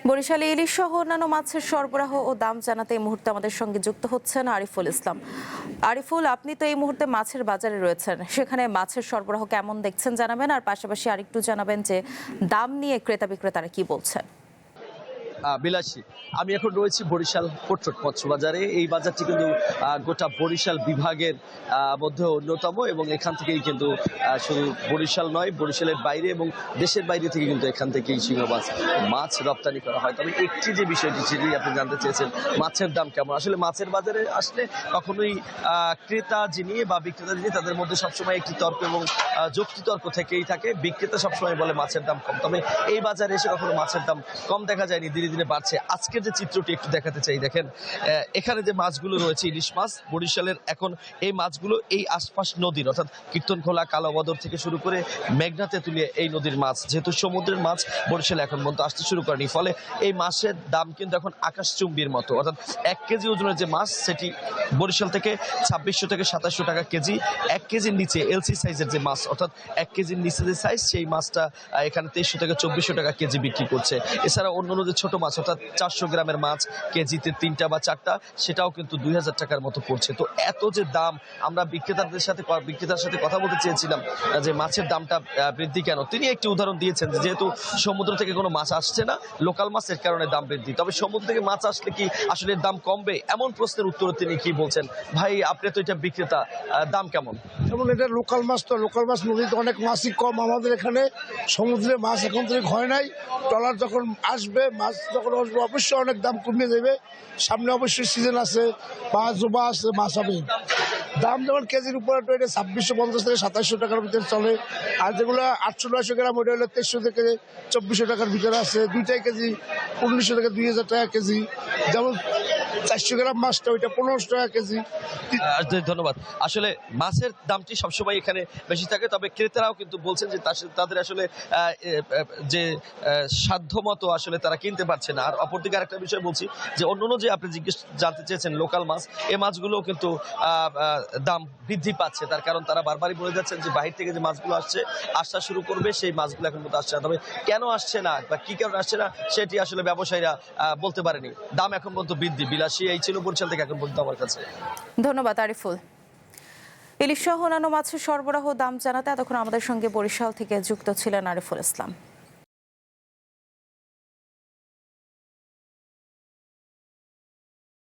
বরিশালে ইলিশ সহ অন্যান্য মাছের সরবরাহ ও দাম জানাতে এই মুহূর্তে আমাদের সঙ্গে যুক্ত হচ্ছেন আরিফুল ইসলাম। আরিফুল, আপনি তো এই মুহূর্তে মাছের বাজারে রয়েছেন, সেখানে মাছের সরবরাহ কেমন দেখছেন জানাবেন, আর পাশাপাশি আরেকটু জানাবেন যে দাম নিয়ে ক্রেতা বিক্রেতারা কি বলছেন। বিলাসী, আমি এখন রয়েছি বরিশাল কোটরোড মৎস্যবাজারে। এই বাজারটি কিন্তু গোটা বরিশাল বিভাগের মধ্যে অন্যতম, এবং এখান থেকেই কিন্তু শুধু বরিশাল নয়, বরিশালের বাইরে এবং দেশের বাইরে থেকে কিন্তু এখান থেকেই শিঙ মাছ রপ্তানি করা হয়। তবে একটি যে বিষয়টি সেটি আপনি জানতে চেয়েছেন, মাছের দাম কেমন। আসলে মাছের বাজারে আসলে কখনোই ক্রেতা যিনি বা বিক্রেতা যিনি, তাদের মধ্যে সবসময় একটি তর্ক এবং যুক্তিতর্ক থেকেই থাকে। বিক্রেতা সবসময় বলে মাছের দাম কম, তবে এই বাজারে এসে কখনো মাছের দাম কম দেখা যায়নি, ধীরে ধীরে বাড়ছে। আজকের যে চিত্রটি একটু দেখাতে চাই, দেখেন এখানে যে মাছগুলো রয়েছে, ইলিশ মাছ বরিশালের, এখন এই মাছগুলো এই আশপাশ নদীর, অর্থাৎ কীর্তনখোলা, কালোবদর থেকে শুরু করে মেঘনা তেঁতুলিয়া এই নদীর মাছ, যেহেতু সমুদ্রের মাছ বরিশালে এখন পর্যন্ত আসতে শুরু করেনি, ফলে এই মাছের দাম কিন্তু এখন আকাশচুম্বীর মতো। অর্থাৎ 1 কেজি ওজনের যে মাছ, সেটি বরিশাল থেকে 2600 থেকে 2700 টাকা কেজি। 1 কেজির নিচে এলসি সাইজের যে মাছ, অর্থাৎ 1 কেজির নিচে যে সাইজ, সেই মাছটা এখানে 2300 থেকে 2400 টাকা কেজি বিক্রি করছে। এছাড়া অন্যান্য যে ছোট মাছ, অর্থাৎ 400 গ্রামের মাছ কেজিতে 3টা বা 4টা, সেটাও কিন্তু 2000 টাকার মতো পড়ছে। তো এত যে দাম, আমরা বিক্রেতার সাথে কথা বলতে চেয়েছিলাম যে মাছের দামটা বৃদ্ধি কেন। তিনি একটি উদাহরণ দিয়েছেন, যেহেতু সমুদ্র থেকে কোনো মাছ আসছে না, লোকাল মাছের কারণে দাম বৃদ্ধি। তবে সমুদ্র থেকে মাছ আসলে কি আসলে দাম কমবে, এমন প্রশ্নের উত্তরে তিনি কি বলছেন, ভাই আপনি তো এটা বিক্রেতা, দাম কেমন? যেমন এটা লোকাল মাছ, তো লোকাল মাছ নদীতে অনেক মাছই কম। আমাদের এখানে সমুদ্রে মাছ এখন থেকে হয় নাই। ট্রলার যখন আসবে, মাছ যখন আসবে, অবশ্যই অনেক দাম কমে যাবে। সামনে অবশ্যই সিজন আছে, মাছ জোবা আছে, মাছ হবে। দাম যেমন কেজির উপরে তো এটা 2650 থেকে 2700 টাকার ভিতরে চলে। আর যেগুলো 800-900 গ্রাম, ওটা হলো 2300 থেকে 2400 টাকার ভিতরে আছে। 2 কেজি 1900 থেকে 2000 টাকা কেজি। যেমন 400 গ্রাম মাছটা, ওইটা 1500 টাকা কেজি। ধন্যবাদ। আসলে মাছের দামটি সবসময় এখানে বেশি থাকে, তবে ক্রেতারাও কিন্তু বলছেন যে তাদের আসলে যে সাধ্য মতো আসলে তারা কিনতে পারছে না। আর অপরদিকে আরেকটা বিষয় বলছি, যে অন্যান্য যে আপনি জানতে চেয়েছেন লোকাল মাছ, এই মাছগুলোও কিন্তু দাম বৃদ্ধি পাচ্ছে। তার কারণ তারা বারবারই বলে যাচ্ছেন যে বাহির থেকে যে মাছগুলো আসা শুরু করবে, সেই মাছগুলো এখন পর্যন্ত আসছে না। তবে কেন আসছে না বা কি কারণে আসছে না, সেটি আসলে ব্যবসায়ীরা বলতে পারেনি। দাম এখন পর্যন্ত বৃদ্ধি। বিলাসী, এই ছিল বরিশাল থেকে এখন পর্যন্ত আমার কাছে। ধন্যবাদ আরিফুল। ইলিশ সহ অন্যান্য মাছের সরবরাহ দাম জানাতে এতক্ষণ আমাদের সঙ্গে বরিশাল থেকে যুক্ত ছিলেন আরিফুল ইসলাম।